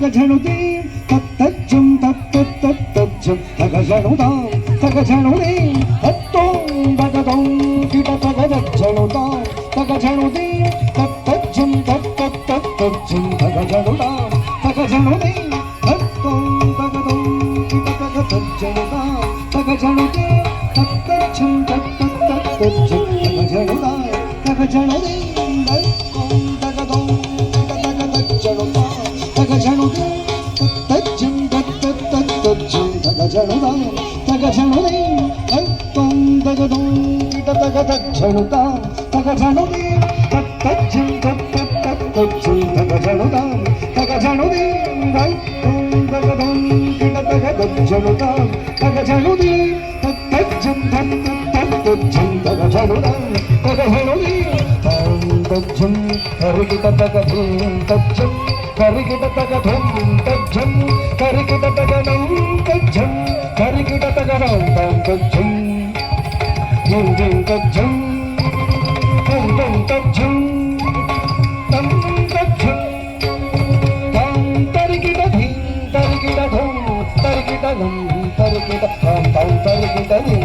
తగజనుదే తత్తజ్జం తత్తత్తజ్జం తగజనుదాం తగజనుదే తత్తోం తగదం కిట తగజనుదాం తగజనుదే తత్తజ్జం తత్తత్తజ్జం తగజనుదాం తగజనుదే తత్తోం తగదం కిట తగజనుదాం తగజనుదే తత్తజ్జం తత్తత్తజ్జం తగజనుదాం తగజనుదే తత్తోం తగదం తగజనుదే తజ్జం తత్తత్తజ్జం తగజనుదాం తగజనుదే తత్వం తగదం కిట తగజనుదాం తగజనుదే తత్తజ్జం తత్తత్తజ్జం తగజనుదాం తగజనుదే తత్వం తగదం కిట తగజనుదాం తగజనుదే తత్తజ్జం తత్తత్తజ్జం తగజనుదాం తగజనుదే తాం తజ్జం కరిగిట తగధం తజ్జం కరిగిట తగధం తజ్జం కరిగిట తగదం తజ్జం కరిగిట తగదం తాం తజ్జం జిం జిం తజ్జం తం తం తజ్జం తం తజ్జం తాం తరిగిట ధిం తరిగిట ధం తరిగిట గం తరిగిట తాం తాం తరిగిట ధిం